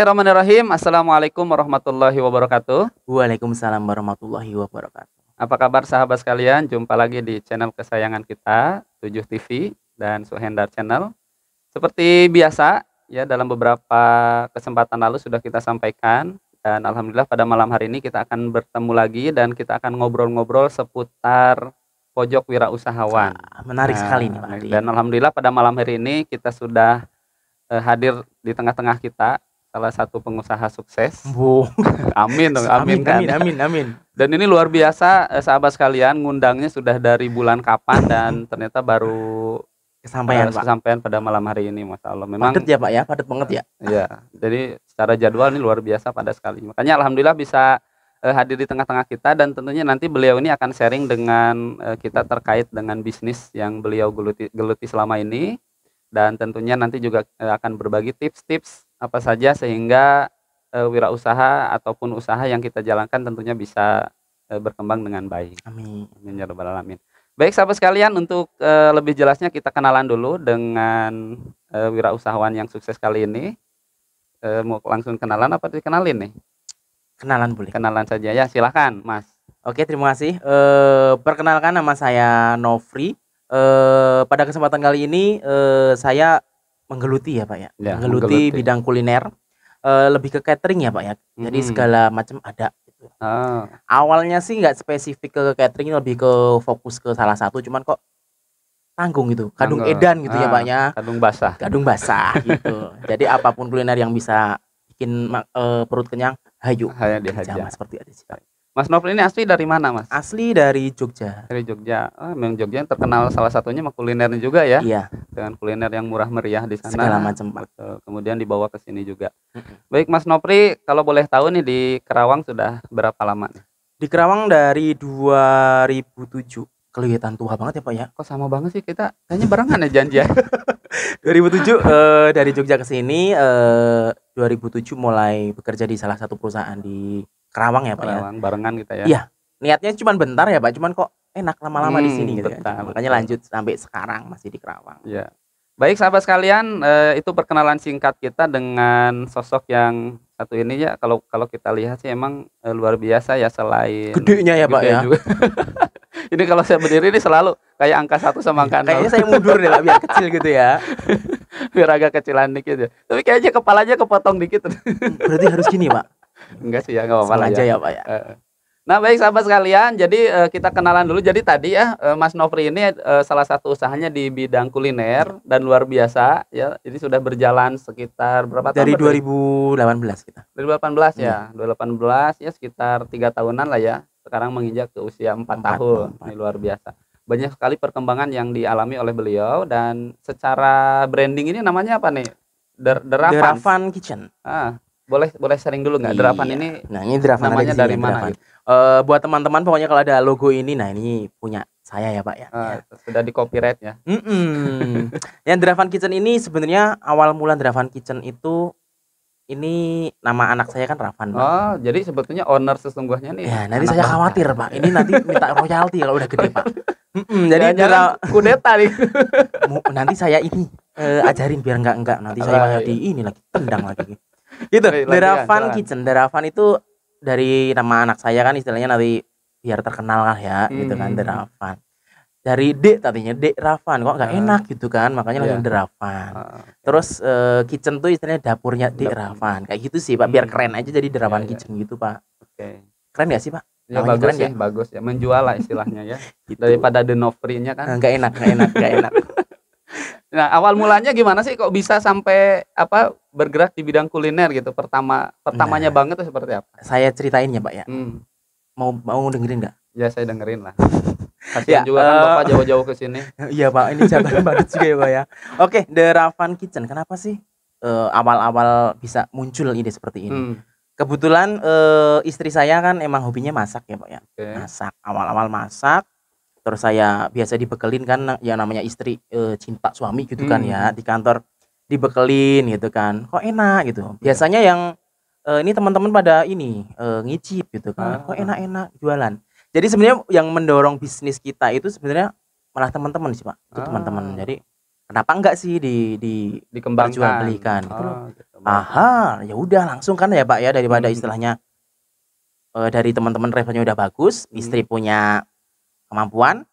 Bismillahirrahmanirrahim. Assalamualaikum warahmatullahi wabarakatuh. Waalaikumsalam warahmatullahi wabarakatuh. Apa kabar sahabat sekalian? Jumpa lagi di channel kesayangan kita, 7 TV dan Suhendar Channel. Seperti biasa, ya dalam beberapa kesempatan lalu sudah kita sampaikan dan alhamdulillah pada malam hari ini kita akan bertemu lagi dan kita akan ngobrol-ngobrol seputar pojok wirausahawan. Menarik sekali nih Pak Adi. Dan alhamdulillah pada malam hari ini kita sudah hadir di tengah-tengah kita salah satu pengusaha sukses. Bu. Amin dong, amin kan. Amin. Dan ini luar biasa sahabat sekalian, ngundangnya sudah dari bulan kapan dan ternyata baru kesampaian pada malam hari ini, Masya Allah. Memang padat ya Pak ya, padat banget ya. Iya, jadi secara jadwal ini luar biasa pada sekali. Makanya alhamdulillah bisa hadir di tengah-tengah kita dan tentunya nanti beliau ini akan sharing dengan kita terkait dengan bisnis yang beliau geluti selama ini. Dan tentunya nanti juga akan berbagi tips-tips apa saja sehingga wirausaha ataupun usaha yang kita jalankan tentunya bisa berkembang dengan baik. Amin. Amin ya rabbal alamin. Baik sahabat sekalian, untuk lebih jelasnya kita kenalan dulu dengan wirausahawan yang sukses kali ini. Mau langsung kenalan apa dikenalin nih? Kenalan boleh. Kenalan saja ya, silahkan Mas. Oke, terima kasih. Perkenalkan, nama saya Nofri. Pada kesempatan kali ini saya menggeluti ya Pak ya, menggeluti bidang kuliner, lebih ke catering ya Pak ya. Jadi segala macam ada gitu. Awalnya sih nggak spesifik ke catering, lebih ke fokus ke salah satu, cuman kok tanggung gitu, kadung edan gitu ya Pak ya. Kadung basah gitu. Jadi apapun kuliner yang bisa bikin perut kenyang, hayu dihajar, seperti itu sih Pak. Mas Nofri ini asli dari mana Mas? Asli dari Jogja. Dari Jogja. Memang Jogja yang terkenal salah satunya kulinernya juga ya. Iya. Dengan kuliner yang murah meriah di sana. Segala macam Pak. Kemudian dibawa ke sini juga. Baik Mas Nofri, kalau boleh tahu nih di Kerawang sudah berapa lama nih? Di Kerawang dari 2007. Kelihatan tua banget ya Pak ya. Kok sama banget sih kita? Kayaknya barengan ya janji ya. 2007 dari Jogja ke sini, 2007 mulai bekerja di salah satu perusahaan di Kerawang ya Pak ya. Barengan kita ya. Iya. Niatnya cuma bentar ya Pak, cuman kok enak lama-lama di sini gitu kan. Makanya lanjut sampai sekarang masih di Kerawang. Iya. Baik sahabat sekalian, itu perkenalan singkat kita dengan sosok yang satu ini ya. Kalau kita lihat sih emang luar biasa ya, selain gedenya ya Pak ya. Juga. Ini kalau saya berdiri ini selalu kayak angka 1 sama angka 0. Kayaknya saya mundur deh Pak, biar kecil gitu ya. Biar agak kecilan dikit ya. Tapi kayaknya kepalanya kepotong dikit. Berarti harus gini Pak. Enggak sih ya, enggak apa-apa aja ya Pak ya. Nah baik sahabat sekalian, jadi kita kenalan dulu. Jadi tadi ya Mas Nofri ini salah satu usahanya di bidang kuliner dan luar biasa ya. Jadi sudah berjalan sekitar berapa tahun? Dari 2018 kita. 2018 ya. 2018 ya, sekitar 3 tahunan lah ya. Sekarang menginjak ke usia 4 tahun. Ini luar biasa. Banyak sekali perkembangan yang dialami oleh beliau dan secara branding ini namanya apa nih? Deravan Kitchen. Boleh sharing dulu nggak? Deravan ini, nah ini Deravan namanya dari mana? Gitu? Buat teman-teman pokoknya kalau ada logo ini, nah ini punya saya ya Pak ya. Sudah di copyright ya. Yang Deravan Kitchen ini sebenarnya awal mula Deravan Kitchen itu, ini nama anak saya kan Ravan Pak. Oh, jadi sebetulnya owner sesungguhnya nih. Ya nanti saya khawatir Pak, ini nanti minta royalti kalau udah gede Pak. Jadi kudeta nih. Nanti saya ini ajarin biar enggak nanti saya di ini lagi tendang lagi. Itu Deravan Kitchen. Deravan itu dari nama anak saya kan, istilahnya nanti biar terkenal lah ya, gitu kan. Deravan dari D tadinya Deravan, kok nggak enak gitu kan, makanya langsung Deravan. Terus kitchen tuh istilahnya dapurnya Deravan, kayak gitu sih Pak, biar keren aja jadi Deravan Kitchen gitu Pak. Keren nggak sih Pak? Ya bagus ya, bagus ya, menjual lah istilahnya ya. Gitu. Daripada The Nofri-nya kan. Nggak enak. Nah awal mulanya gimana sih kok bisa sampai bergerak di bidang kuliner gitu? Pertamanya banget tuh seperti apa? Saya ceritain ya Pak ya. Mau dengerin nggak? Ya saya dengerin lah. Kasian juga kan Bapak jauh-jauh ke sini. Iya Pak, ini jabatan banget juga ya Pak ya. Oke, Deravan Kitchen. Kenapa sih awal-awal bisa muncul ide seperti ini? Kebetulan istri saya kan emang hobinya masak ya Pak ya. Masak, awal-awal masak. Terus saya biasa dibekelin kan, yang namanya istri cinta suami gitu kan ya, di kantor dibekelin gitu kan, kok enak gitu. Biasanya yang ini teman-teman pada ini ngicip gitu kan, kok enak-enak jualan. Jadi sebenarnya yang mendorong bisnis kita itu sebenarnya malah teman-teman sih Pak, itu teman-teman. Jadi kenapa enggak sih dikembangkan, belikan gitu loh. Aha, ya udah langsung kan ya Pak ya, daripada istilahnya dari teman-teman revenue udah bagus, istri punya kemampuan,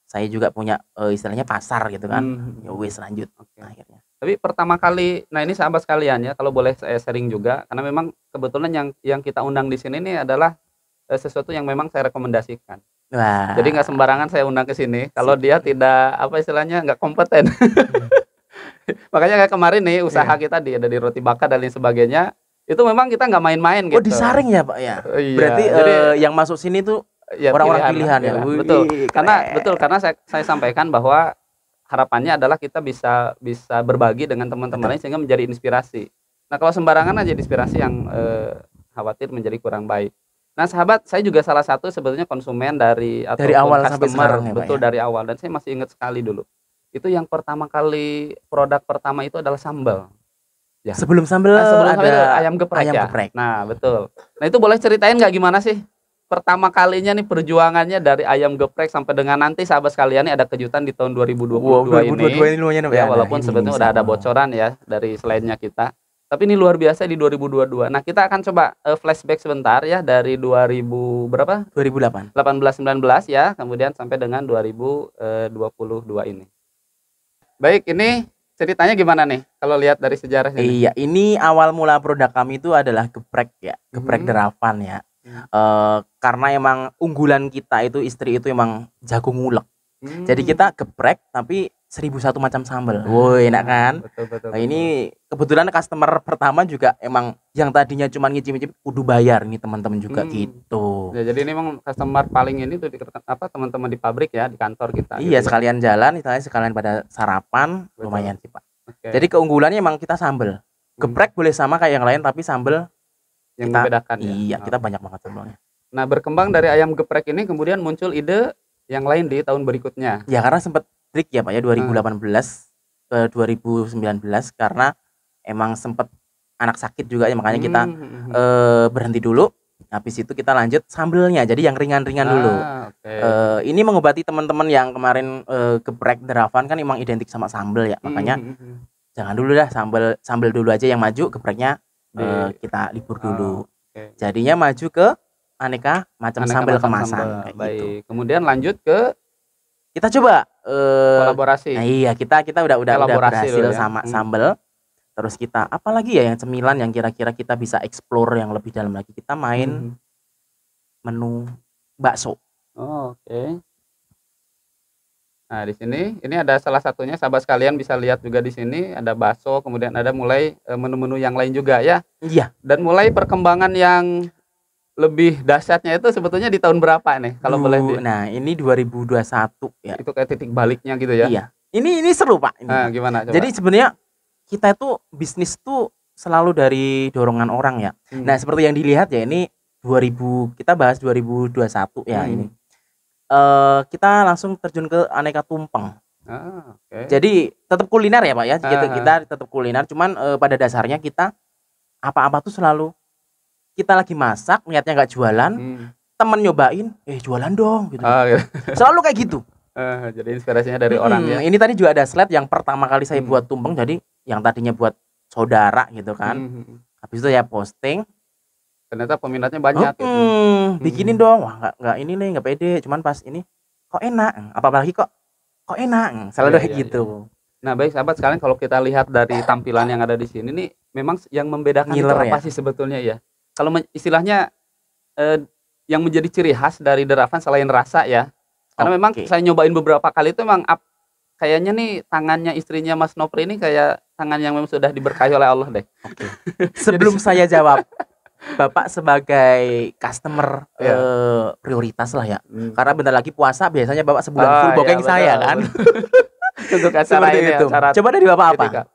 saya juga punya istilahnya pasar gitu kan. Ya wis lanjut akhirnya. Tapi pertama kali, nah ini sahabat sekalian ya, kalau boleh saya sharing juga, karena memang kebetulan yang kita undang di sini nih adalah sesuatu yang memang saya rekomendasikan. Wah. Jadi nggak sembarangan saya undang ke sini kalau dia tidak apa istilahnya nggak kompeten. Makanya kayak kemarin nih usaha kita ada di roti bakar dan lain sebagainya, itu memang kita nggak main-main gitu. Oh disaring ya Pak ya? Iya. Berarti yang masuk sini tuh ya, orang-orang pilihan ya. Betul. Karena saya sampaikan bahwa harapannya adalah kita bisa berbagi dengan teman-teman lain sehingga menjadi inspirasi. Nah, kalau sembarangan aja inspirasi yang khawatir menjadi kurang baik. Nah, sahabat, saya juga salah satu sebetulnya konsumen dari awal sampai sekarang ya, betul Pak, ya? dari awal, dan saya masih ingat sekali dulu. Itu yang pertama kali produk pertama itu adalah sambal. Ya. Sebelum sambal ada ayam geprek ya. geprek. Nah, betul. Nah, itu boleh ceritain nggak gimana sih pertama kalinya nih perjuangannya dari ayam geprek sampai dengan nanti sahabat sekalian nih ada kejutan di tahun 2022 ini lumayan ya, walaupun sebetulnya udah ada bocoran ya dari slide-nya kita. Tapi ini luar biasa di 2022. Nah, kita akan coba flashback sebentar ya dari 2000 berapa? 2008. 18 19 ya, kemudian sampai dengan 2022 ini. Baik, ini ceritanya gimana nih kalau lihat dari sejarahnya? Iya, ini awal mula produk kami itu adalah geprek ya, geprek derapan ya. Karena emang unggulan kita itu istri itu emang jago ngulek. Jadi kita geprek tapi 1001 macam sambal. Woi, enak kan? Betul. Nah, ini kebetulan customer pertama juga emang yang tadinya cuma ngicip-ngicip kudu bayar nih teman-teman juga gitu. Ya, jadi ini memang customer paling ini tuh teman-teman di pabrik ya, di kantor kita. Iya, gitu sekalian jalan, istilahnya sekalian pada sarapan. Betul. Lumayan sih Pak. Okay. Jadi keunggulannya emang kita sambal. Geprek boleh sama kayak yang lain tapi sambal yang membedakan ya. Iya, kita banyak banget sambalnya. Nah, berkembang dari ayam geprek ini kemudian muncul ide yang lain di tahun berikutnya. Ya karena sempat trik ya Pak ya 2018 ke 2019 karena emang sempat anak sakit juga ya, makanya kita berhenti dulu. Habis itu kita lanjut sambelnya, jadi yang ringan-ringan dulu. Ini mengobati teman-teman yang kemarin geprek derapan kan emang identik sama sambel ya, makanya jangan dulu dah, sambel dulu aja yang maju, gepreknya kita libur dulu. Jadinya maju ke aneka macam sambal kemasan kayak baik gitu. Kemudian lanjut ke kita coba kolaborasi. Nah, iya, kita udah berhasil ya sama sambal. Terus kita apalagi ya yang cemilan yang kira-kira kita bisa explore yang lebih dalam lagi. Kita main menu bakso. Oke. Nah, di sini ini ada salah satunya, sahabat sekalian bisa lihat juga di sini ada bakso, kemudian ada mulai menu-menu yang lain juga ya. Iya. Dan mulai perkembangan yang lebih dahsyatnya itu sebetulnya di tahun berapa nih kalau boleh? Nah, ini 2021 ya. Itu kayak titik baliknya gitu ya. Iya. Ini seru Pak ini. Nah, gimana coba? Jadi sebenarnya kita itu bisnis tuh selalu dari dorongan orang ya. Nah, seperti yang dilihat ya, ini kita bahas 2021 ya ini. Kita langsung terjun ke aneka tumpeng. Jadi tetap kuliner ya Pak ya. Kita tetap kuliner, cuman pada dasarnya kita apa-apa tuh selalu kita lagi masak, niatnya nggak jualan, temen nyobain, jualan dong gitu. Selalu kayak gitu. Jadi inspirasinya dari orang ya. Ini tadi juga ada slide yang pertama kali saya buat tumpeng, jadi yang tadinya buat saudara gitu kan. Habis itu ya posting. Ternyata peminatnya banyak. Bikinin dong, wah nggak ini nih, nggak pede, cuman pas ini kok enak, apalagi kok enak, selalu kayak gitu. Nah, baik sahabat sekalian, kalau kita lihat dari tampilan yang ada di sini nih, memang yang membedakan itu apa sih sebetulnya ya? Kalau istilahnya yang menjadi ciri khas dari derapan selain rasa ya, karena memang saya nyobain beberapa kali itu memang kayaknya nih tangannya istrinya Mas Nopri ini kayak tangan yang memang sudah diberkahi oleh Allah deh. Sebelum saya jawab, Bapak sebagai customer prioritas lah ya, karena bentar lagi puasa biasanya Bapak sebulan full booking saya kan. Untuk acara ini itu. Coba dari Bapak apa?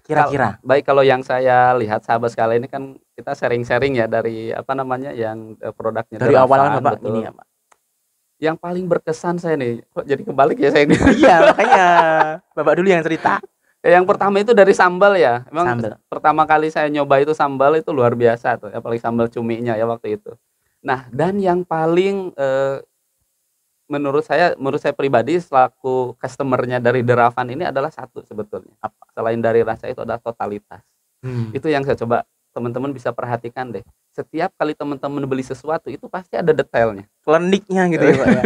Kira-kira. Baik, kalau yang saya lihat sahabat sekalian ini kan kita sharing-sharing ya dari yang produknya dari awal Bapak ini ya Pak. Yang paling berkesan saya nih, kok jadi kebalik ya saya ini. Iya, makanya Bapak dulu yang cerita. Yang pertama itu dari sambal ya. Memang pertama kali saya nyoba itu sambal itu luar biasa tuh, apalagi sambal cuminya ya waktu itu. Nah, dan yang paling menurut saya pribadi selaku customernya dari derapan ini adalah satu sebetulnya. Selain dari rasa itu adalah totalitas. Itu yang saya coba teman-teman bisa perhatikan deh. Setiap kali teman-teman beli sesuatu itu pasti ada detailnya. Kliniknya gitu ya Pak ya.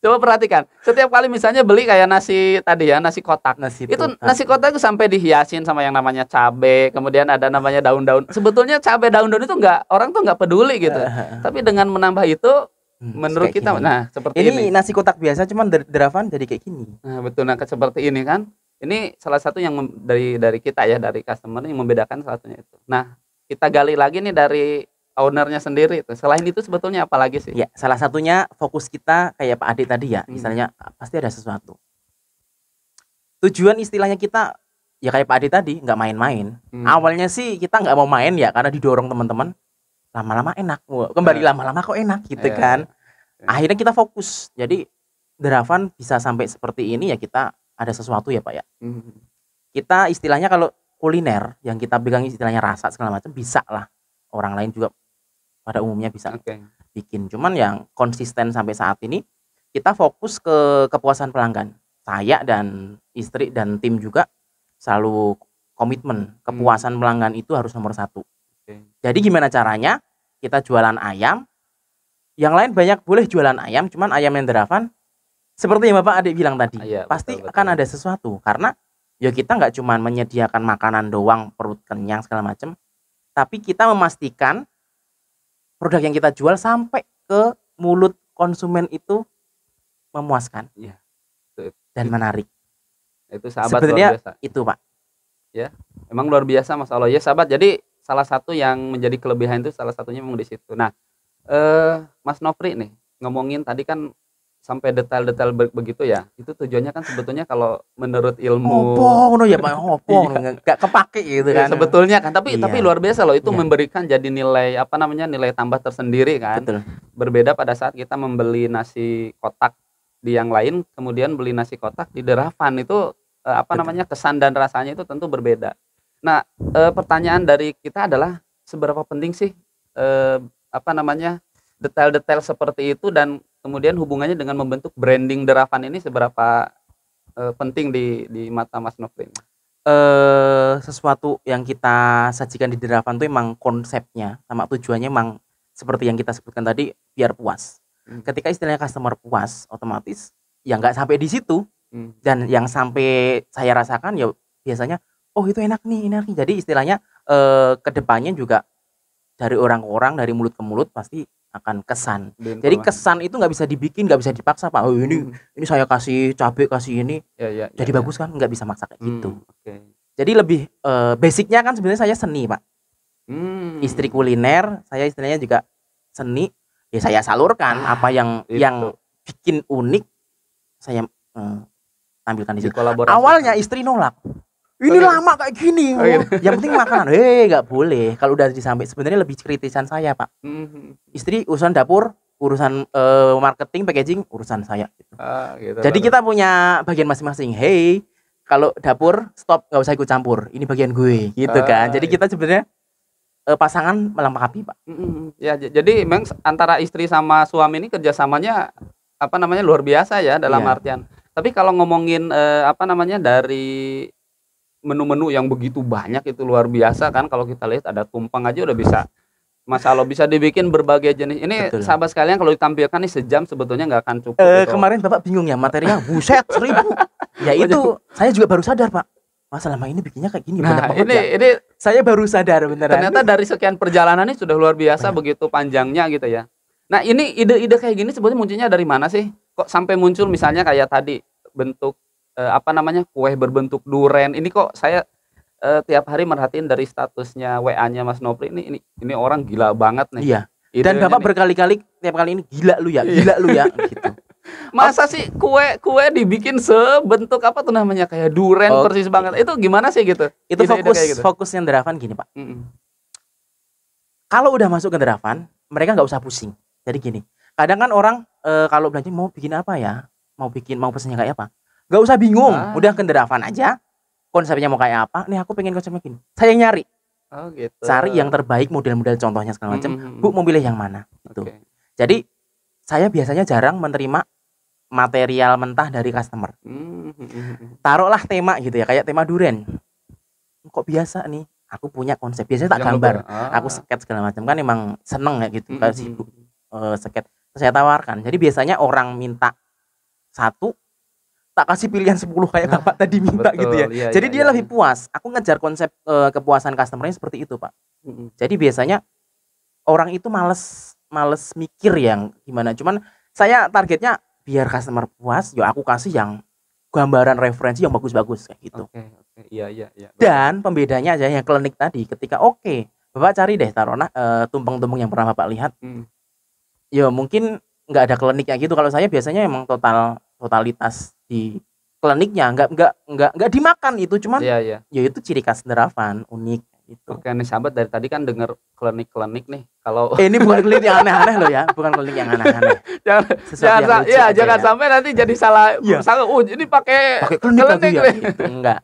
Coba perhatikan, setiap kali misalnya beli kayak nasi tadi ya, nasi kotak. Nasi Itu kotak. nasi kotak itu sampai dihiasin sama yang namanya cabe, kemudian ada namanya daun-daun. Sebetulnya cabe daun-daun itu orang tuh nggak peduli gitu. Tapi dengan menambah itu menurut kayak kita gini. nah seperti ini. Nasi kotak biasa cuman Dravan jadi kayak gini. Nah, betul, nah seperti ini kan. Ini salah satu yang dari kita ya, dari customer yang membedakan salah satunya itu. Nah, kita gali lagi nih dari ownernya sendiri itu. Selain itu sebetulnya apa lagi sih? Ya, salah satunya fokus kita kayak Pak Ade tadi ya, misalnya pasti ada sesuatu. Tujuan istilahnya kita ya kayak Pak Ade tadi, nggak main-main. Awalnya sih kita nggak mau main ya karena didorong teman-teman. Lama-lama enak, kembali lama-lama kok enak gitu kan. Akhirnya kita fokus. Jadi Dravan bisa sampai seperti ini ya kita ada sesuatu ya Pak ya. Kita istilahnya kalau kuliner yang kita pegang istilahnya rasa segala macam bisa lah. Orang lain juga pada umumnya bisa bikin. Cuman yang konsisten sampai saat ini kita fokus ke kepuasan pelanggan. Saya dan istri dan tim juga selalu komitmen kepuasan pelanggan itu harus nomor 1. Jadi gimana caranya? Kita jualan ayam. Yang lain banyak boleh jualan ayam, cuman ayam yang Dravan seperti yang Bapak Adik bilang tadi, pasti betul. Akan ada sesuatu karena ya kita nggak cuman menyediakan makanan doang perut kenyang segala macam, tapi kita memastikan produk yang kita jual sampai ke mulut konsumen itu memuaskan dan menarik. Itu sahabat sebenarnya luar biasa. Itu Pak. Ya, emang luar biasa Mas Allah ya sahabat. Jadi salah satu yang menjadi kelebihan itu salah satunya memang di situ. Nah, Mas Nofri nih ngomongin tadi kan sampai detail-detail begitu ya. Itu tujuannya kan sebetulnya kalau menurut ilmu ya Pak, nggak kepake gitu kan. Sebetulnya kan, tapi luar biasa loh itu memberikan jadi nilai apa namanya nilai tambah tersendiri kan. Betul. Berbeda pada saat kita membeli nasi kotak di yang lain, kemudian beli nasi kotak di Dravan itu apa namanya kesan dan rasanya itu tentu berbeda. Nah, pertanyaan dari kita adalah seberapa penting sih apa namanya detail-detail seperti itu dan kemudian hubungannya dengan membentuk branding Dravan ini seberapa penting di mata Mas Nofri? Sesuatu yang kita sajikan di Dravan itu emang konsepnya sama tujuannya emang seperti yang kita sebutkan tadi biar puas. Ketika istilahnya customer puas, otomatis ya nggak sampai di situ. Dan yang sampai saya rasakan ya biasanya oh itu enak nih. Jadi istilahnya kedepannya juga dari orang ke orang, dari mulut ke mulut pasti akan kesan. Jadi kesan itu nggak bisa dibikin, nggak bisa dipaksa Pak. Oh ini saya kasih cabai, kasih ini jadi bagus kan, nggak bisa maksa kayak gitu. Jadi lebih basicnya kan sebenarnya saya seni Pak. Istri kuliner, saya istilahnya juga seni. Ya saya salurkan apa yang bikin unik saya tampilkan di situ. Awalnya istri nolak. Ini lama kayak gini. Yang penting makanan. Nggak boleh. Kalau udah disampai sebenarnya lebih kritisan saya Pak. Istri urusan dapur, urusan marketing, packaging, urusan saya. Gitu. Jadi kita punya bagian masing-masing. Kalau dapur stop, nggak usah ikut campur. Ini bagian gue, gitu kan. Jadi kita sebenarnya pasangan melengkapi Pak. Ya jadi memang antara istri sama suami ini kerjasamanya apa namanya luar biasa ya dalam artian. Tapi kalau ngomongin apa namanya dari menu-menu yang begitu banyak itu luar biasa kan, kalau kita lihat ada tumpeng aja udah bisa Mas Allah bisa dibikin berbagai jenis. Ini betul. Sahabat sekalian kalau ditampilkan nih sejam sebetulnya nggak akan cukup. Kemarin Bapak bingung ya materinya buset 1000. Ya itu saya juga baru sadar Pak. Masa lama ini bikinnya kayak gini. Nah ini saya baru sadar beneran. Ternyata dari sekian perjalanan ini sudah luar biasa begitu panjangnya gitu ya. Nah ini ide-ide kayak gini sebetulnya munculnya dari mana sih? Kok sampai muncul misalnya kayak tadi bentuk apa namanya kue berbentuk duren. Ini kok saya tiap hari merhatiin dari statusnya WA-nya Mas Nofri ini orang gila banget nih. Iya. Dan Bapak berkali-kali tiap kali ini gila lu ya gitu. Masa sih kue dibikin sebentuk apa tuh namanya kayak duren persis banget. Itu gimana sih gitu? Itu fokusnya Dravan gini Pak. Kalau udah masuk ke Dravan, mereka nggak usah pusing. Jadi gini, kadang kan orang kalau belanja mau bikin apa ya, mau pesennya kayak apa, nggak usah bingung, udah ke Dravan aja. Konsepnya mau kayak apa? Nih aku pengen konsepnya gini. Saya nyari. Gitu. Cari yang terbaik model-model contohnya segala macam. Bu mau pilih yang mana? Gitu. Jadi saya biasanya jarang menerima material mentah dari customer. Taruhlah tema gitu ya, kayak tema duren. Kok biasa nih? aku punya konsep. Biasanya tak Yang gambar, aku ah. sketch segala macam kan emang seneng ya gitu kalau Mhm, sibuk sketch. Terus saya tawarkan. Jadi biasanya orang minta satu, tak kasih pilihan 10 kayak Nah, Bapak tadi minta gitu ya. betul. Iya Jadi iya dia iya lebih iya. puas. Aku ngejar konsep kepuasan customer-nya seperti itu, Pak. Mhm. Jadi biasanya orang itu males males mikir yang gimana. Cuman saya targetnya biar customer puas, ya aku kasih yang gambaran referensi yang bagus-bagus kayak gitu. Oke oke. Iya iya iya, betul. Dan pembedanya aja yang klinik tadi ketika oke, Bapak cari deh taruhlah tumpeng-tumpeng yang pernah Bapak lihat. Mhm. Ya mungkin nggak ada kliniknya gitu. Kalau saya biasanya emang totalitas di kliniknya nggak dimakan itu, cuman Iya iya. ya itu ciri khas Deravan, unik gitu. Oke nih sahabat, dari tadi kan denger klinik-klinik nih. Kalau Ini bukan klinik yang aneh-aneh loh ya, bukan klinik yang aneh-aneh. jangan Sesuatu yang lucu iya, aja jangan ya. sampai nanti jadi salah Iya, sangka, ini pakai pakai klinik lagi klinik ya nih. gitu. Enggak.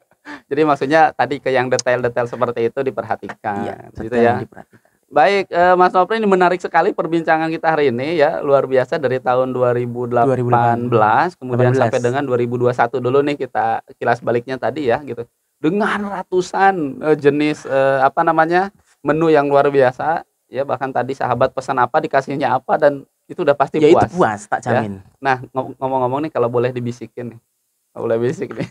Jadi maksudnya tadi ke yang detail-detail seperti itu Iya, diperhatikan, gitu detail yang ya. diperhatikan. Baik, Mas Nopri, ini menarik sekali perbincangan kita hari ini ya, luar biasa dari tahun 2018 kemudian sampai 2018. dengan 2021 dulu nih kita kilas baliknya tadi ya gitu. Dengan ratusan jenis apa namanya, menu yang luar biasa ya, bahkan tadi sahabat pesan apa dikasihnya apa dan itu udah pasti Ya itu puas puas, tak ya. jamin. Nah, ngomong-ngomong nih, kalau boleh dibisikin nih. Kalau boleh bisik nih.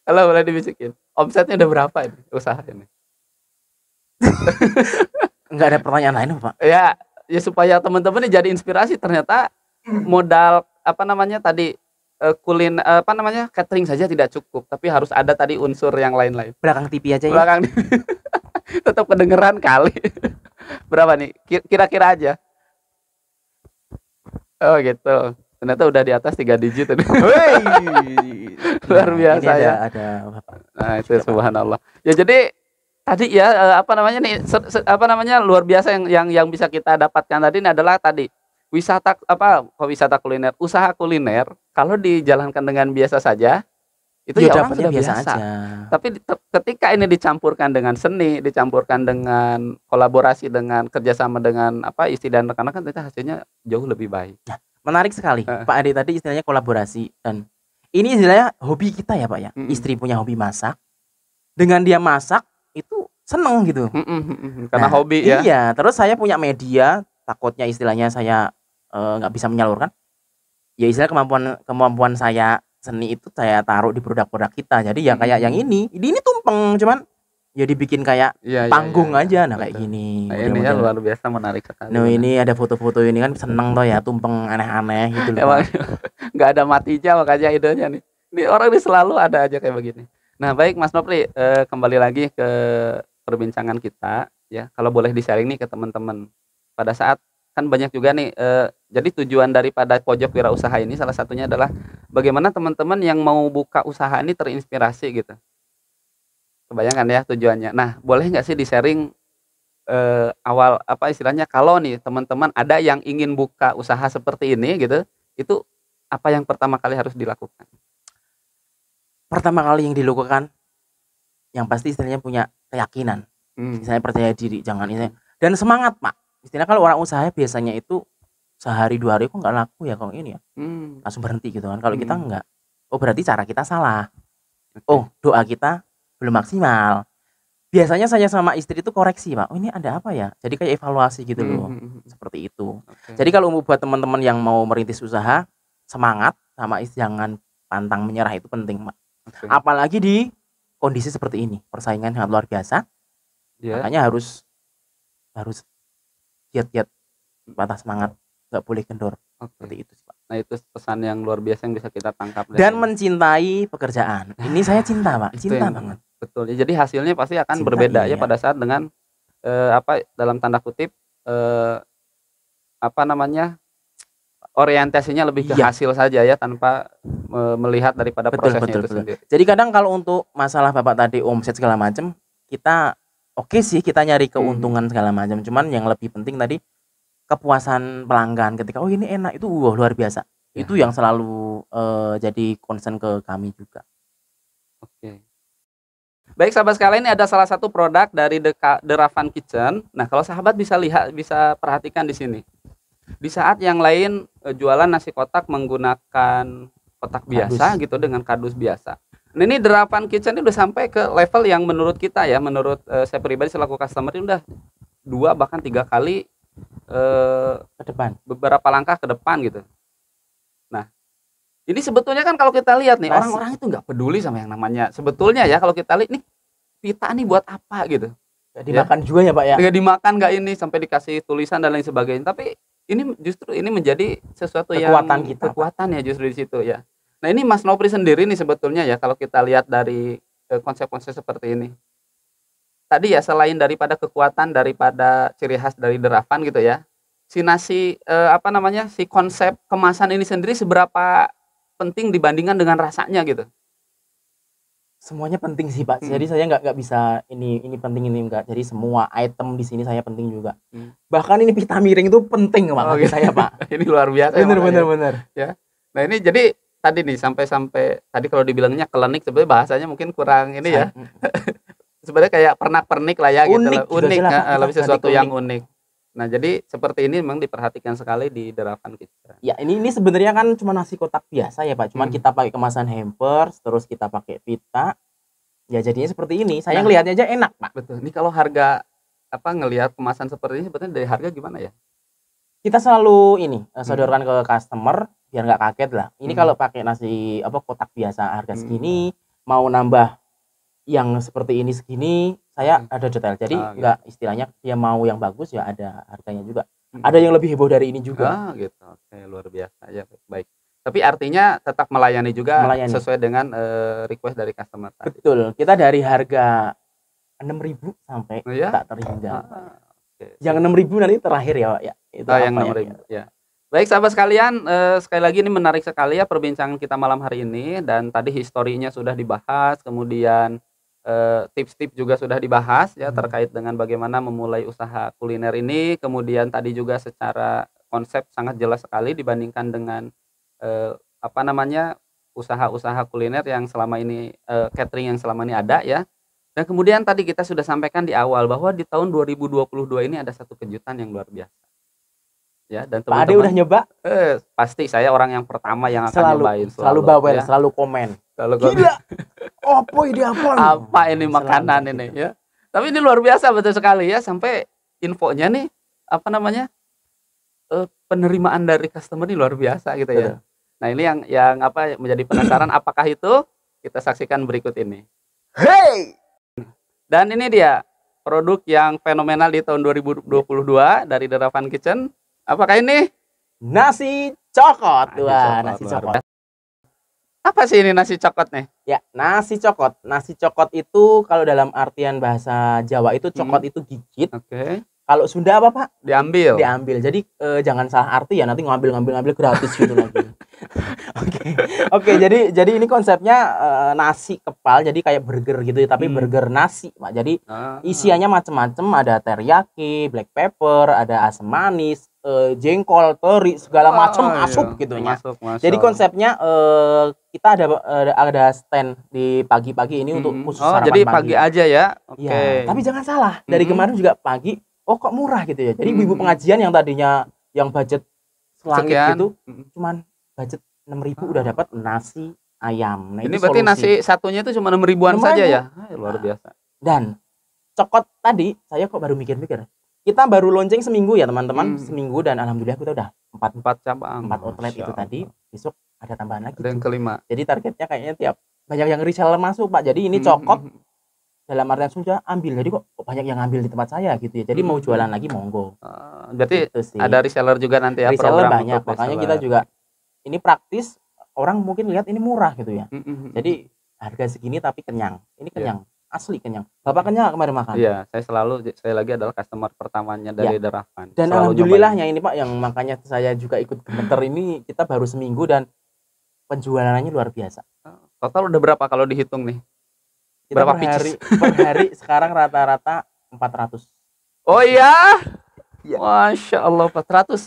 Kalau boleh dibisikin. Omsetnya udah berapa ini usaha ini? Enggak ada pertanyaan lain, Pak. Ya, ya supaya teman-teman nih jadi inspirasi, ternyata modal apa namanya tadi apa namanya catering saja tidak cukup, tapi harus ada tadi unsur yang lain-lain. Belakang TV aja ya. Belakang tetap kedengeran kali. Berapa nih? Kira-kira aja. Oh gitu. Ternyata udah di atas 3 digit ini. Woi. Luar Nah, biasa ini ya. ada Bapak. Nah, itu subhanallah. Ya jadi tadi ya apa namanya nih apa namanya luar biasa yang bisa kita dapatkan tadi ini adalah tadi wisata apa kok wisata kuliner, usaha kuliner kalau dijalankan dengan biasa saja itu Ya ya orang dapatnya sudah biasa biasa. aja. Tapi ketika ini dicampurkan dengan seni, dicampurkan dengan kolaborasi, dengan kerjasama dengan apa istri dan rekan-rekan, ternyata hasilnya jauh lebih baik. Nah, menarik sekali. Heeh. Pak Ade tadi istilahnya kolaborasi dan ini istilahnya hobi kita ya, Pak ya. Mhm. Istri punya hobi masak. Dengan dia masak itu seneng gitu. Karena Nah, hobi ya. iya, terus saya punya media, takutnya istilahnya saya nggak bisa menyalurkan. Ya istilah kemampuan saya seni itu saya taruh di produk-produk kita. Jadi ya kayak yang ini tumpeng, cuman ya dibikin kayak Iya iya panggung iya, aja, nah kayak betul. gini Nah, ini ya model-model. luar biasa menarik sekali. Nah Benar. ini ada foto-foto ini kan seneng toh ya, tumpeng aneh-aneh gitu loh, Emang Pak. nggak ada matinya makanya idenya nih. Ini orang ini selalu ada aja kayak begini. Nah, baik Mas Nopri, kembali lagi ke perbincangan kita ya. Kalau boleh di-sharing nih ke teman-teman. Pada saat kan banyak juga nih jadi tujuan daripada pojok wirausaha ini salah satunya adalah bagaimana teman-teman yang mau buka usaha ini terinspirasi gitu. Kebayangkan ya tujuannya. Nah, boleh nggak sih di-sharing awal apa istilahnya kalau nih teman-teman ada yang ingin buka usaha seperti ini gitu, itu apa yang pertama kali harus dilakukan? Pertama kali yang dilakukan, yang pasti istilahnya punya keyakinan, misalnya percaya diri, jangan ini dan semangat, Pak. Istilahnya kalau orang usaha biasanya itu sehari 2 hari kok nggak laku ya kalau ini ya, langsung berhenti gitu kan. Kalau kita enggak, oh berarti cara kita salah. Oh, doa kita belum maksimal. Biasanya saya sama istri itu koreksi, Pak. Oh ini ada apa ya? Jadi kayak evaluasi gitu loh. Seperti itu. Jadi kalau buat teman-teman yang mau merintis usaha, semangat sama jangan pantang menyerah itu penting, Pak. Apalagi di kondisi seperti ini, persaingan sangat luar biasa. Makanya harus giat-giat, patah semangat, nggak boleh kendor. Seperti itu, Pak. Nah, itu pesan yang luar biasa yang bisa kita tangkap dan mencintai pekerjaan. Ini saya cinta, Pak. Cinta banget. Betul. Jadi hasilnya pasti akan berbeda ya pada saat dengan apa dalam tanda kutip apa namanya? Orientasinya lebih ke hasil saja ya tanpa melihat daripada prosesnya itu sendiri. Jadi kadang kalau untuk masalah Bapak tadi omset segala macam, kita oke sih kita nyari keuntungan segala macam. Cuman yang lebih penting tadi kepuasan pelanggan ketika oh ini enak itu luar biasa. Itu yang selalu jadi concern ke kami juga. Oke. Baik sahabat sekalian, ini ada salah satu produk dari Deravan Kitchen. Nah, kalau sahabat bisa lihat, bisa perhatikan di sini. Di saat yang lain jualan nasi kotak menggunakan kotak biasa gitu dengan kardus biasa. Nah, ini Derapan Kitchen ini udah sampai ke level yang menurut kita ya, menurut saya pribadi selaku customer ini udah 2 bahkan 3 kali ke depan. beberapa langkah ke depan gitu. Nah, ini sebetulnya kan kalau kita lihat nih, Nasi. orang-orang itu nggak peduli sama yang namanya sebetulnya ya, kalau kita lihat nih pita nih buat apa gitu. Nggak dimakan juga ya Pak ya. Nggak dimakan nggak ini sampai dikasih tulisan dan lain sebagainya. Tapi ini justru ini menjadi sesuatu Kekuatan yang kita, kekuatan ya justru di situ ya. Nah, ini Mas Nopri sendiri nih sebetulnya ya kalau kita lihat dari konsep-konsep seperti ini. Tadi ya selain daripada kekuatan daripada ciri khas dari Deravan gitu ya. Si nasi apa namanya? Si konsep kemasan ini sendiri seberapa penting dibandingkan dengan rasanya gitu. Semuanya penting sih Pak. Jadi saya nggak bisa ini penting ini enggak. Jadi semua item di sini saya penting juga. Bahkan ini pita miring itu penting Pak bagi saya Pak. Ini luar biasa. Bener. Ya. Nah, ini jadi tadi nih sampai tadi kalau dibilangnya klinik sebenarnya bahasanya mungkin kurang ini ya. Sebenarnya kayak pernak-pernik lah ya gitu loh. Unik, lebih sesuatu yang unik. Nah, jadi seperti ini memang diperhatikan sekali di Deravan Kitchen. Ya, ini sebenarnya kan cuma nasi kotak biasa ya Pak. Cuman kita pakai kemasan hampers, terus kita pakai pita. Ya jadinya seperti ini. Saya ngelihatnya aja enak Pak. Betul. Ini kalau harga apa ngelihat kemasan seperti ini sebetulnya dari harga gimana ya? Kita selalu ini sodorkan ke customer biar nggak kaget lah. Ini kalau pakai nasi apa kotak biasa harga segini, mau nambah yang seperti ini segini, saya ada detail. Jadi nggak istilahnya dia mau yang bagus ya ada harganya juga. Ada yang lebih heboh dari ini juga. Gitu. Oke, luar biasa ya. Baik. Tapi artinya tetap melayani juga sesuai dengan request dari customer tadi. Betul. Kita dari harga 6.000 sampai tak terhingga. Yang 6.000 nanti terakhir ya Pak ya. Itu yang 6.000 ya. Baik sahabat sekalian, sekali lagi ini menarik sekali ya perbincangan kita malam hari ini, dan tadi historinya sudah dibahas, kemudian tips-tips juga sudah dibahas ya terkait dengan bagaimana memulai usaha kuliner ini, kemudian tadi juga secara konsep sangat jelas sekali dibandingkan dengan apa namanya usaha-usaha kuliner yang selama ini catering yang selama ini ada ya. Dan kemudian tadi kita sudah sampaikan di awal bahwa di tahun 2022 ini ada satu kejutan yang luar biasa. Ya, dan Pak Ade udah nyoba? Pasti saya orang yang pertama yang akan nyobain. Selalu bawel, ya. Selalu komen. Gila. Apa ini apa? Apa ini makanan ini ya? Tapi ini luar biasa betul sekali ya, sampai infonya nih apa namanya? Penerimaan dari customer ini luar biasa gitu ya. Nah, ini yang apa menjadi penasaran apakah itu? Kita saksikan berikut ini. Hey! Dan ini dia produk yang fenomenal di tahun 2022 dari Deravan Kitchen. Apakah ini? Nasi cokot. Wah, nasi cokot. Apa sih ini nasi cokot nih? Ya, nasi cokot. Nasi cokot itu kalau dalam artian bahasa Jawa itu cokot itu gigit. Oke. Kalau Sunda apa Pak? Diambil. Jadi jangan salah arti ya, nanti ngambil gratis gitu lagi. Oke, jadi ini konsepnya nasi kepal, jadi kayak burger gitu tapi burger nasi Pak. Jadi isiannya macem-macem, ada teriyaki, black pepper, ada asam manis, jengkol, teri, segala macam asup gitu ya. Jadi konsepnya kita ada stand di pagi-pagi ini untuk khusus sarapan jadi pagi aja ya. Oke. Ya, tapi jangan salah, dari kemarin juga pagi. Oh kok murah gitu ya. Jadi ibu pengajian yang tadinya yang budget selangit gitu, cuman budget 6.000 udah dapat nasi ayam. Nah, ini berarti nasi satunya itu cuma 6.000-an saja ya. Luar biasa. Dan cokot tadi saya kok baru mikir-mikir. Kita baru launching seminggu ya teman-teman, seminggu, dan alhamdulillah kita udah 4 cabang, 4 outlet itu tadi. Besok ada tambahan lagi. Dan kelima. Jadi targetnya kayaknya tiap banyak yang reseller masuk Pak. Jadi ini cokot dalam artian sudah ambil, jadi kok banyak yang ngambil di tempat saya gitu ya. Jadi mau jualan lagi monggo. Berarti gitu ada reseller juga nanti ya. Reseller banyak, makanya kita juga ini praktis. Orang mungkin lihat ini murah gitu ya. Jadi harga segini tapi kenyang. Ini kenyang, asli kenyang. Bapak kenyang kemarin makan? Iya, saya lagi adalah customer pertamanya dari Deravan. Dan alhamdulillahnya ini Pak, yang makanya saya juga ikut gemeter ini, kita baru seminggu dan penjualannya luar biasa. Total udah berapa kalau dihitung nih? Kita berapa per hari sekarang rata-rata 400. Oh iya? Masya Allah 400.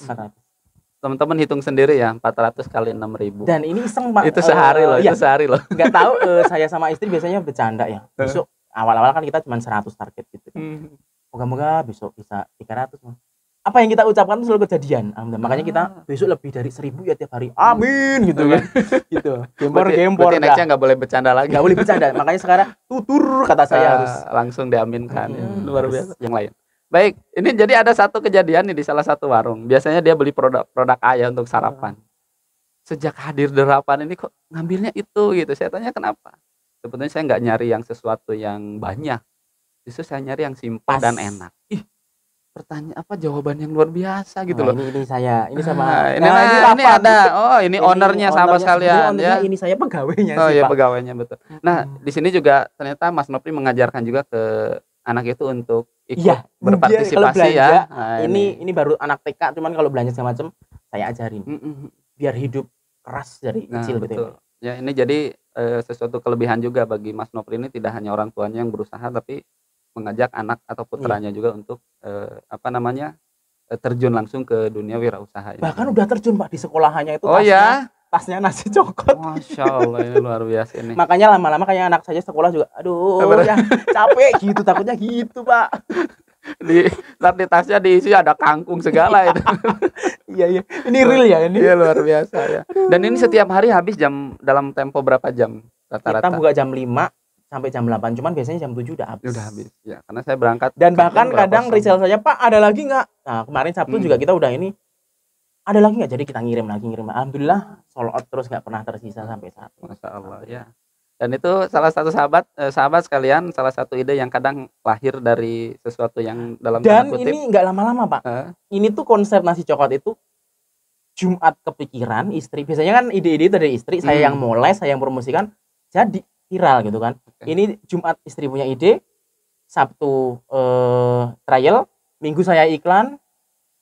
Teman-teman hitung sendiri ya, 400 kali 6.000. Dan ini iseng Pak. Itu sehari loh, itu sehari loh. Nggak tahu, saya sama istri biasanya bercanda ya. Besok awal-awal kan kita cuma 100 target gitu. Moga-moga besok bisa 300 Mas. apa yang kita ucapkan itu selalu kejadian. Makanya kita besok lebih dari 1000 ya tiap hari. Amin gitu kan. Gitu. Gempor berarti nextnya nggak boleh bercanda lagi. Nggak boleh bercanda. Makanya sekarang tutur kata saya harus langsung diaminkan. Luar biasa. Yang lain. Baik, ini jadi ada satu kejadian nih di salah satu warung. Biasanya dia beli produk ayam untuk sarapan. Sejak hadir derapan ini kok ngambilnya itu gitu. Saya tanya kenapa? Sebetulnya saya nggak nyari yang sesuatu yang banyak. Justru saya nyari yang simpel dan enak. Pertanyaan apa jawaban yang luar biasa gitu loh. Ini saya, ini sama ini ada. Oh, ini ownernya sama sekalian ya. Ini saya pegawainya sih, Pak. Pegawainya betul. Nah, di sini juga ternyata Mas Nopri mengajarkan juga ke anak itu untuk ikut berpartisipasi ya. Nah, ini baru anak TK, cuman kalau belanja segala macam saya ajarin. Biar hidup keras dari kecil betul. Ya, ini jadi sesuatu kelebihan juga bagi Mas Nopri ini, tidak hanya orang tuanya yang berusaha tapi mengajak anak atau putranya juga untuk terjun langsung ke dunia wirausaha. Bahkan udah terjun Pak di sekolahannya itu. Tasnya nasi coklat. Masya Allah, ini luar biasa ini. Makanya lama-lama kayak anak saya sekolah juga, aduh ya capek gitu, takutnya gitu Pak. Di tasnya diisi ada kangkung segala itu. Iya, ini real ya ini. Iya, luar biasa ya. Dan ini setiap hari habis dalam tempo berapa jam rata-rata? Kita buka jam 5 sampai jam 8, cuman biasanya jam 7 udah habis. Udah habis. Ya, karena saya berangkat. Dan bahkan kadang resell saja, Pak, ada lagi nggak? Nah, kemarin Sabtu juga kita udah ini. Ada lagi nggak? Jadi kita ngirim. Alhamdulillah, sold out terus, nggak pernah tersisa sampai saat ini. Masya Allah ya. Dan itu salah satu sahabat sekalian, salah satu ide yang kadang lahir dari sesuatu yang dalam tanda kutip. Dan ini nggak lama-lama Pak. Ini tuh konsep nasi coklat itu Jumat kepikiran istri. Biasanya kan ide-ide itu dari istri. Saya yang mulai, saya yang promosikan, jadi viral gitu kan. Ini Jumat istri punya ide, Sabtu trial, Minggu saya iklan,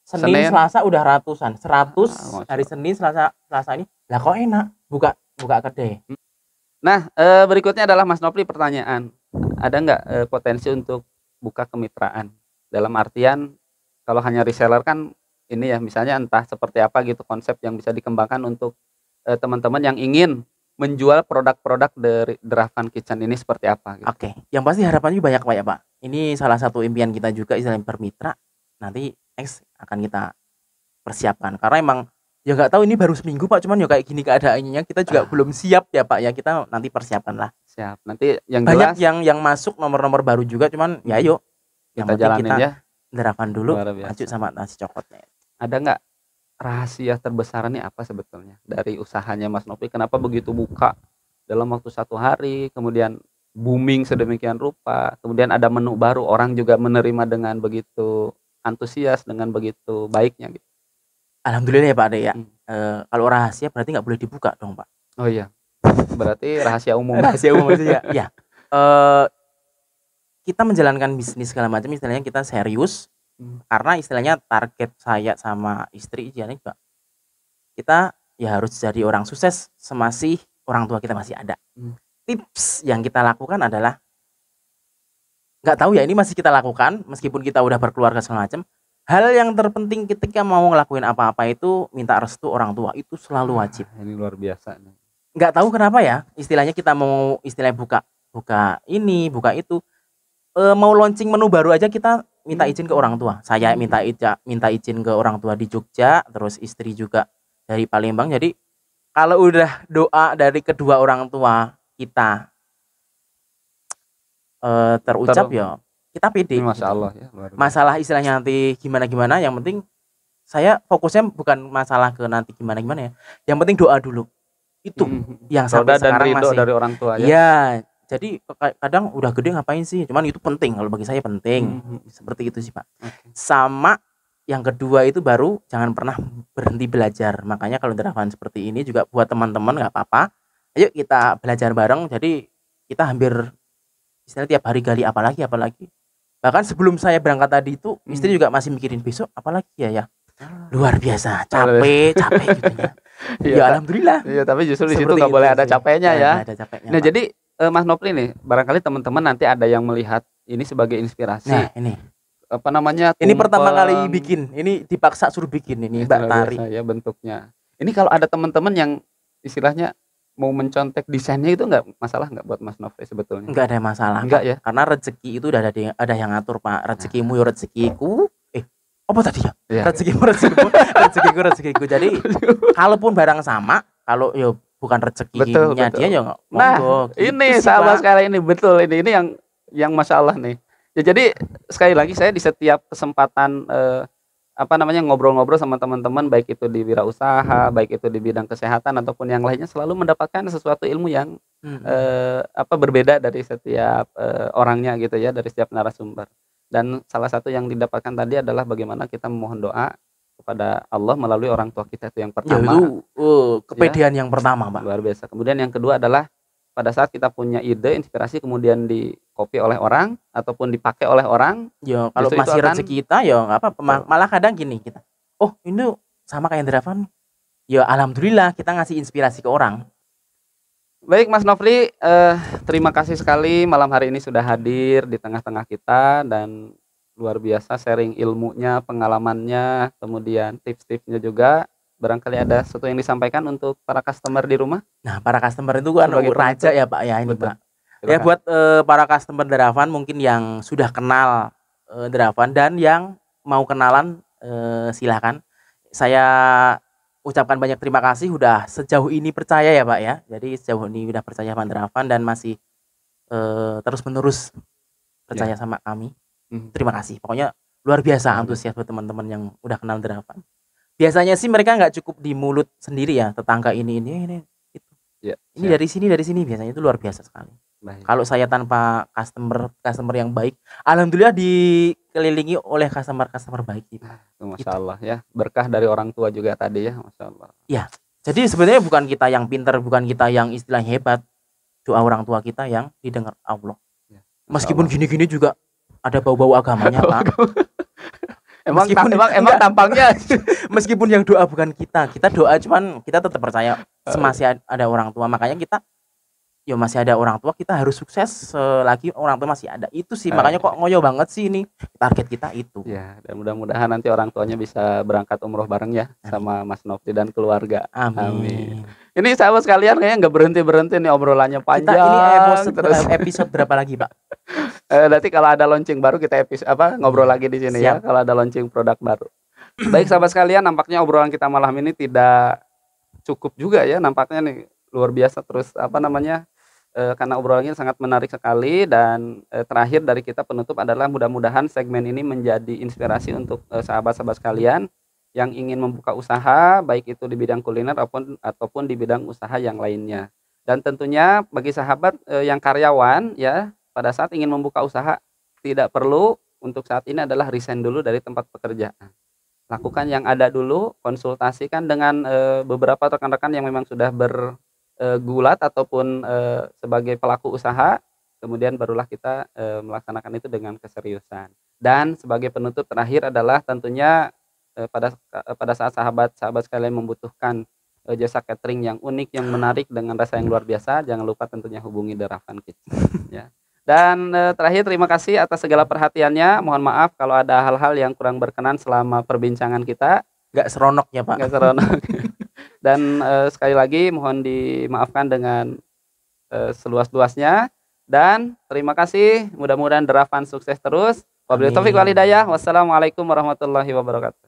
Senin Selasa udah ratusan, 100 hari Senin Selasa ini. Lah kok enak buka kedai. Nah, berikutnya adalah Mas Nopri, pertanyaan. Ada nggak potensi untuk buka kemitraan? Dalam artian kalau hanya reseller kan ini ya, misalnya entah seperti apa gitu konsep yang bisa dikembangkan untuk teman-teman yang ingin menjual produk-produk dari Deravan Kitchen ini seperti apa gitu. Oke, yang pasti harapannya banyak Pak ya Pak. Ini salah satu impian kita juga, istilahnya bermitra. Nanti next akan kita persiapkan karena emang ya nggak tahu ini baru seminggu Pak, cuman ya kayak gini keadaannya kita juga belum siap ya Pak ya, kita nanti persiapkan lah. Siap. Nanti yang banyak jelas, yang masuk nomor-nomor baru juga, cuman ya yuk kita jalanin ya. Deravan dulu, lanjut sama nasi coklatnya. Ada nggak rahasia terbesarnya apa sebetulnya dari usahanya Mas Nopri? Kenapa begitu buka dalam waktu 1 hari, kemudian booming sedemikian rupa, kemudian ada menu baru, orang juga menerima dengan begitu antusias, dengan begitu baiknya gitu. Alhamdulillah ya Pak Ade ya. Kalau rahasia berarti nggak boleh dibuka dong Pak. Oh iya, berarti rahasia umum. Rahasia umum maksudnya. Ya. Kita menjalankan bisnis segala macam, istilahnya kita serius. Karena istilahnya target saya sama istri istilahnya juga kita ya harus jadi orang sukses semasih orang tua kita masih ada. Tips yang kita lakukan adalah, nggak tahu ya ini masih kita lakukan meskipun kita udah berkeluarga segala macam. Hal yang terpenting ketika mau ngelakuin apa-apa itu minta restu orang tua, itu selalu wajib. Ini luar biasa. Nggak tahu kenapa ya, istilahnya kita mau buka ini, buka itu, mau launching menu baru aja kita minta izin ke orang tua. Saya minta izin ke orang tua di Jogja, terus istri juga dari Palembang. Jadi kalau udah doa dari kedua orang tua kita terucap ya kita pede. Masya Allah ya. Masalah istilahnya nanti gimana, yang penting saya fokusnya bukan masalah ke nanti gimana ya. Yang penting doa dulu. Itu yang sampai sekarang masih dari orang tua ya. Iya. Jadi kadang udah gede ngapain sih? Cuman itu penting, kalau bagi saya penting. Seperti itu sih Pak. Sama yang kedua itu baru jangan pernah berhenti belajar. Makanya kalau Deravan seperti ini juga buat teman-teman nggak apa-apa. Ayo kita belajar bareng. Jadi kita hampir istilahnya tiap hari gali apalagi. Bahkan sebelum saya berangkat tadi itu istri juga masih mikirin besok apalagi ya. Luar biasa, capek gitu ya. Ya alhamdulillah. Iya, tapi justru di situ nggak boleh ada capeknya ya. Ada capeknya. Nah, jadi Mas Nopri nih, barangkali teman-teman nanti ada yang melihat ini sebagai inspirasi. Nah, ini apa namanya? Ini pertama kali bikin. Ini dipaksa suruh bikin ini Mbak Tari. Ya bentuknya. Ini kalau ada teman-teman yang istilahnya mau mencontek desainnya itu nggak masalah nggak buat Mas Nopri sebetulnya? Nggak ada masalah. Enggak ya? Karena rezeki itu udah ada yang ngatur Pak. Rezekimu ya rezekiku. Apa tadi ya? Iya. Rezekiku. Jadi kalaupun barang sama, kalau yo bukan Betul, rezekinya dia betul. ya Nah, monggo. Gitu ini sih, sahabat Pak. sekalian, ini betul, ini yang Masya Allah nih. Ya jadi sekali lagi saya di setiap kesempatan apa namanya, ngobrol-ngobrol sama teman-teman, baik itu di wirausaha, baik itu di bidang kesehatan ataupun yang lainnya, selalu mendapatkan sesuatu ilmu yang Mhm. apa, berbeda dari setiap orangnya gitu ya, dari setiap narasumber. Dan salah satu yang didapatkan tadi adalah bagaimana kita memohon doa kepada Allah melalui orang tua kita, itu yang Ya pertama itu, ya, kepedean yang pertama, Pak. luar biasa. Kemudian yang kedua adalah pada saat kita punya ide, inspirasi, kemudian di-copy oleh orang ataupun dipakai oleh orang, Ya kalau justru itu masih akan rezeki kita ya nggak apa-apa, betul. malah kadang gini kita, "Oh ini sama kayak Dravan." Ya alhamdulillah kita ngasih inspirasi ke orang. Baik Mas Nofri, terima kasih sekali malam hari ini sudah hadir di tengah-tengah kita dan luar biasa sharing ilmunya, pengalamannya, kemudian tips-tipsnya juga. Barangkali ada sesuatu yang disampaikan untuk para customer di rumah Nah, para customer itu kan sebagai raja penutup? ya, Pak, ya ini, Betul, Pak. Ya silakan. buat, para customer Dravan mungkin yang sudah kenal, Dravan dan yang mau kenalan, silakan. Saya ucapkan banyak terima kasih udah sejauh ini percaya ya, Pak, ya. Jadi sejauh ini udah percaya sama Dravan dan masih, terus-menerus Ya, percaya sama kami. mhm, Terima kasih. Pokoknya luar biasa luar biasa. antusias buat teman-teman yang udah kenal Dravan. Biasanya sih mereka nggak cukup di mulut sendiri ya, tetangga ini, itu. Ya, Ini siap, dari sini, biasanya itu luar biasa sekali. baik. Kalau saya tanpa customer yang baik, alhamdulillah dikelilingi oleh customer baik sih, Pak. Itu Masya Gitu. Allah ya, berkah dari orang tua juga tadi ya, Masya Allah. Iya. Jadi sebenarnya bukan kita yang pintar, bukan kita yang istilahnya hebat, doa orang tua kita yang didengar Allah. Ya, Masya Meskipun Allah. gini-gini juga ada bau-bau agamanya, Pak. Meskipun Emang enggak, tampangnya meskipun yang doa bukan kita doa cuman kita tetap percaya semasih ada orang tua. Makanya kita ya masih ada orang tua, kita harus sukses selagi orang tua masih ada. Itu sih makanya kok ngoyo banget sih ini. Target kita itu. ya, dan mudah-mudahan nanti orang tuanya bisa berangkat umroh bareng ya Amin. sama Mas Nofri dan keluarga. Amin. Amin. Ini sahabat sekalian kayaknya nggak berhenti-berhenti nih, obrolannya Kita ini panjang terus. episode berapa lagi, Pak? Nanti kalau ada launching baru kita ngobrol Iya, lagi di sini ya siap. kalau ada launching produk baru. Baik sahabat sekalian, nampaknya obrolan kita malam ini tidak cukup juga ya nampaknya nih, luar biasa terus apa namanya, karena obrolannya sangat menarik sekali dan, terakhir dari kita penutup adalah mudah-mudahan segmen ini menjadi inspirasi untuk, sahabat-sahabat sekalian yang ingin membuka usaha, baik itu di bidang kuliner ataupun di bidang usaha yang lainnya. Dan tentunya bagi sahabat, yang karyawan ya, pada saat ingin membuka usaha, tidak perlu untuk saat ini adalah resign dulu dari tempat pekerjaan. Lakukan yang ada dulu, konsultasikan dengan, beberapa rekan-rekan yang memang sudah gulat ataupun, sebagai pelaku usaha, kemudian barulah kita, melaksanakan itu dengan keseriusan. Dan sebagai penutup terakhir adalah tentunya, pada saat sahabat-sahabat sekalian membutuhkan, jasa catering yang unik, yang menarik dengan rasa yang luar biasa, jangan lupa tentunya hubungi The Ravan Kitchen ya. Dan, terakhir terima kasih atas segala perhatiannya, mohon maaf kalau ada hal-hal yang kurang berkenan selama perbincangan kita, Nggak seronoknya, Pak. nggak seronok. Dan, sekali lagi mohon dimaafkan dengan, seluas-luasnya dan terima kasih, mudah-mudahan The Ravan sukses terus. Wabillahi taufik wal Amin. hidayah. Wassalamualaikum warahmatullahi wabarakatuh.